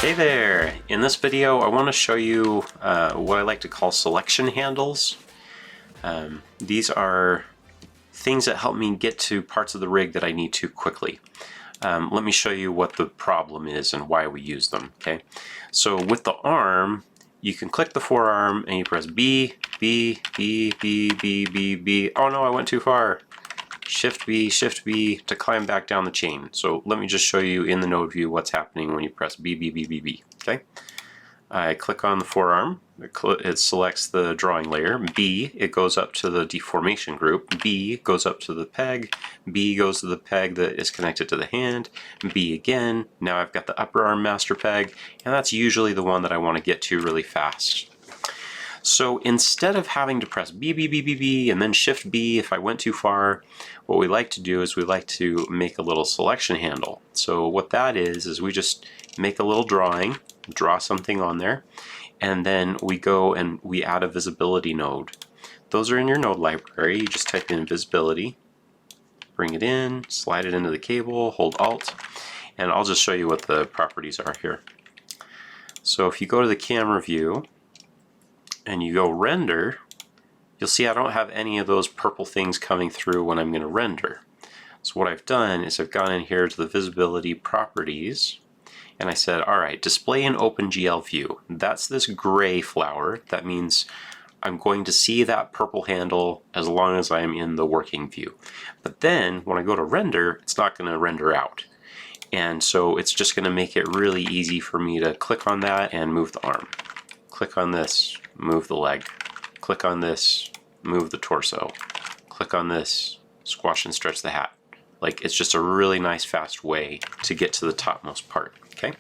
Hey there! In this video I want to show you what I like to call selection handles. These are things that help me get to parts of the rig that I need to quickly. Let me show you what the problem is and why we use them. Okay, so with the arm, you can click the forearm and you press B, B, B, B, B, B, B. Oh no, I went too far. Shift B to climb back down the chain. So let me just show you in the node view what's happening when you press B, B, B, B, B. Okay, I click on the forearm. It selects the drawing layer. B, it goes up to the deformation group. B goes up to the peg. B goes to the peg that is connected to the hand. B again. Now I've got the upper arm master peg, and that's usually the one that I want to get to really fast. So instead of having to press B, B, B, B, B, and then Shift B if I went too far, what we like to do is we like to make a little selection handle. So what that is we just make a little drawing, draw something on there, and then we go and we add a visibility node. Those are in your node library. You just type in visibility, bring it in, slide it into the cable, hold Alt, and I'll just show you what the properties are here. So if you go to the camera view, and you go render, you'll see I don't have any of those purple things coming through when I'm going to render. So what I've done is I've gone in here to the visibility properties and I said, alright, display in OpenGL view. That's this gray flower. That means I'm going to see that purple handle as long as I'm in the working view. But then when I go to render, it's not going to render out. And so it's just going to make it really easy for me to click on that and move the arm. Click on this, move the leg. Click on this, move the torso. Click on this, squash and stretch the hat. Like, it's just a really nice fast way to get to the topmost part. Okay,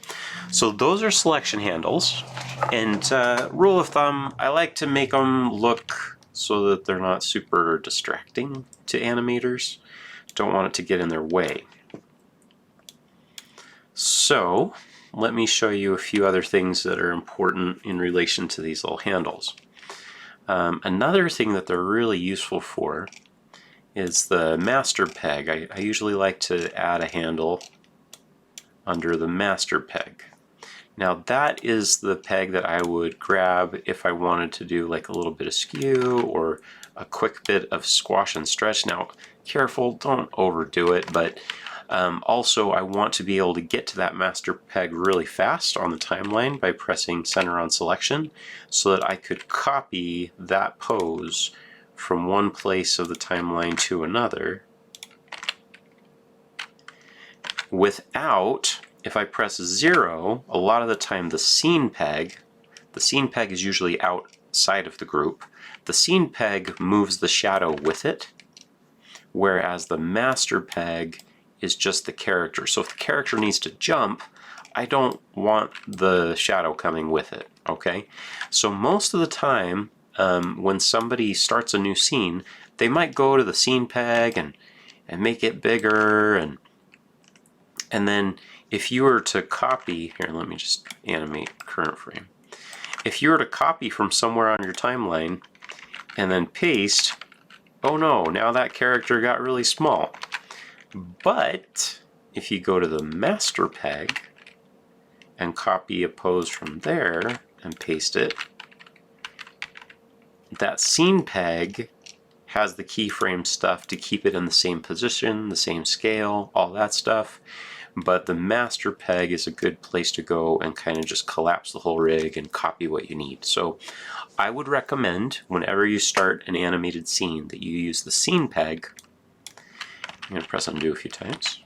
so those are selection handles, and rule of thumb, I like to make them look so that they're not super distracting to animators. Don't want it to get in their way. So let me show you a few other things that are important in relation to these little handles. Another thing that they're really useful for is the master peg. I usually like to add a handle under the master peg. Now that is the peg that I would grab if I wanted to do like a little bit of skew or a quick bit of squash and stretch. Now careful, don't overdo it, but also I want to be able to get to that master peg really fast on the timeline by pressing center on selection so that I could copy that pose from one place of the timeline to another without, if I press 0, a lot of the time the scene peg is usually outside of the group. The scene peg moves the shadow with it, whereas the master peg is just the character. So if the character needs to jump, I don't want the shadow coming with it, okay? So most of the time, when somebody starts a new scene, they might go to the scene peg and make it bigger, and then if you were to copy, here let me just animate current frame. If you were to copy from somewhere on your timeline and then paste, oh no, now that character got really small. But if you go to the master peg and copy a pose from there and paste it, that scene peg has the keyframe stuff to keep it in the same position, the same scale, all that stuff. But the master peg is a good place to go and kind of just collapse the whole rig and copy what you need. So I would recommend whenever you start an animated scene that you use the scene peg. I'm going to press undo a few times.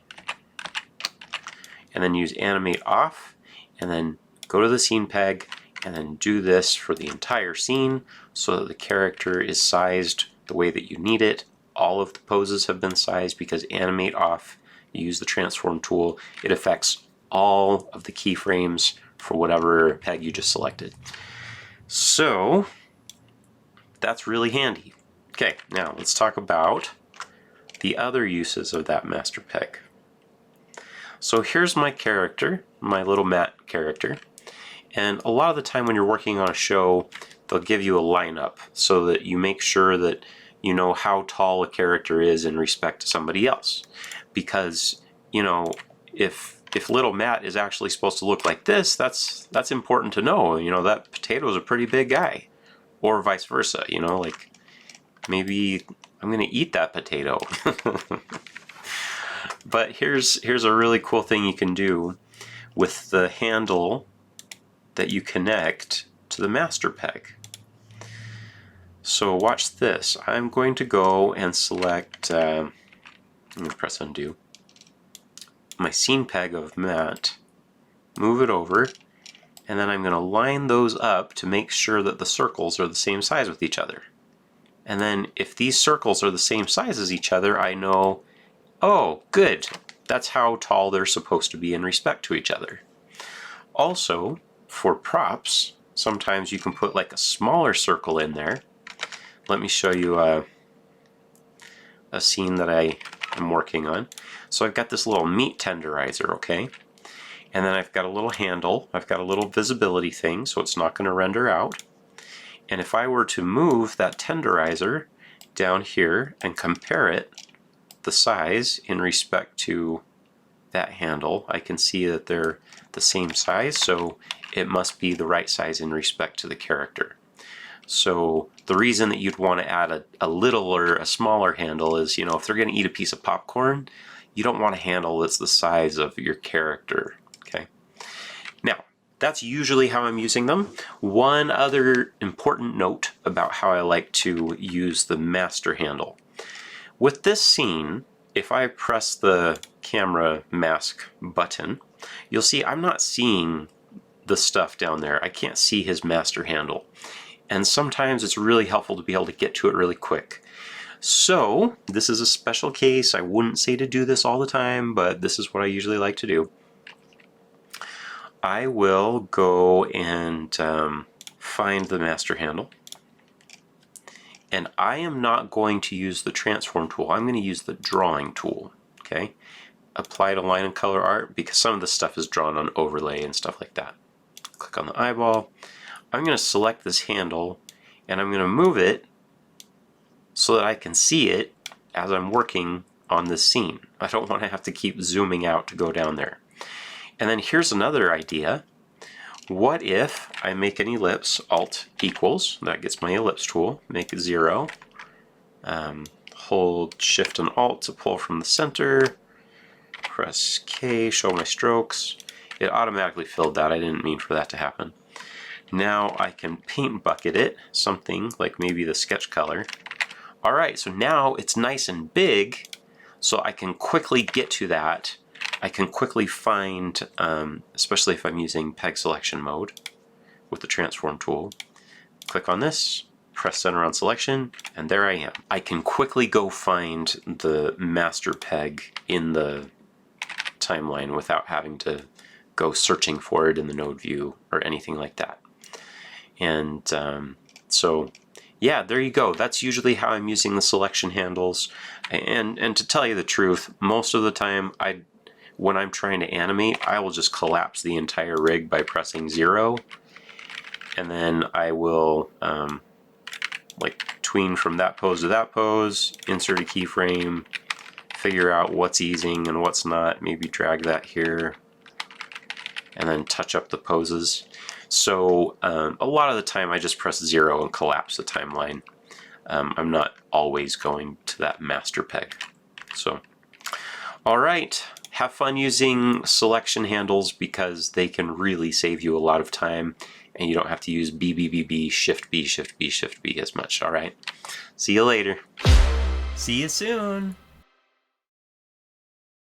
And then use animate off, and then go to the scene peg, and then do this for the entire scene so that the character is sized the way that you need it. All of the poses have been sized because animate off, you use the transform tool, it affects all of the keyframes for whatever peg you just selected. So that's really handy. Okay, now let's talk about the other uses of that master peg. So here's my character, my little Matt character, and a lot of the time when you're working on a show, they'll give you a lineup so that you make sure that you know how tall a character is in respect to somebody else. Because, you know, if if little Matt is actually supposed to look like this, that's important to know. You know, that potato's a pretty big guy. Or vice versa, you know, like maybe I'm gonna eat that potato. But here's a really cool thing you can do with the handle that you connect to the master peg. So watch this. I'm going to go and select, I'm going to press undo, my scene peg of Matt, move it over, and then I'm going to line those up to make sure that the circles are the same size with each other. And then if these circles are the same size as each other, I know, oh, good, that's how tall they're supposed to be in respect to each other. Also, for props, sometimes you can put like a smaller circle in there. Let me show you a scene that I am working on. So I've got this little meat tenderizer, okay? And then I've got a little handle. I've got a little visibility thing, so it's not going to render out. And if I were to move that tenderizer down here and compare it, the size in respect to that handle, I can see that they're the same size, so it must be the right size in respect to the character. So the reason that you'd want to add a little or a smaller handle is, you know, if they're going to eat a piece of popcorn, you don't want a handle that's the size of your character, okay? Now, that's usually how I'm using them. One other important note about how I like to use the master handle. With this scene, if I press the camera mask button, you'll see I'm not seeing the stuff down there. I can't see his master handle. And sometimes it's really helpful to be able to get to it really quick. So this is a special case. I wouldn't say to do this all the time, but this is what I usually like to do. I will go and find the master handle. And I am not going to use the transform tool. I'm going to use the drawing tool, okay? Apply to line and color art because some of the stuff is drawn on overlay and stuff like that. Click on the eyeball. I'm going to select this handle and I'm going to move it so that I can see it as I'm working on this scene. I don't want to have to keep zooming out to go down there. And then here's another idea. What if I make an ellipse, Alt equals, that gets my ellipse tool, make it 0, hold Shift and Alt to pull from the center, press K, show my strokes. It automatically filled that, I didn't mean for that to happen. Now I can paint bucket it, something like maybe the sketch color. Alright, so now it's nice and big, so I can quickly get to that. I can quickly find, especially if I'm using peg selection mode with the transform tool, click on this, press center on selection, and there I am. I can quickly go find the master peg in the timeline without having to go searching for it in the node view or anything like that. And so yeah, there you go. That's usually how I'm using the selection handles. And to tell you the truth, most of the time when I'm trying to animate, I will just collapse the entire rig by pressing 0, and then I will like tween from that pose to that pose, insert a keyframe, figure out what's easing and what's not, maybe drag that here, and then touch up the poses. So a lot of the time I just press 0 and collapse the timeline. I'm not always going to that master peg. So, all right. Have fun using selection handles because they can really save you a lot of time and you don't have to use B, B, B, B, Shift B, Shift B, Shift B as much, all right? See you later. See you soon.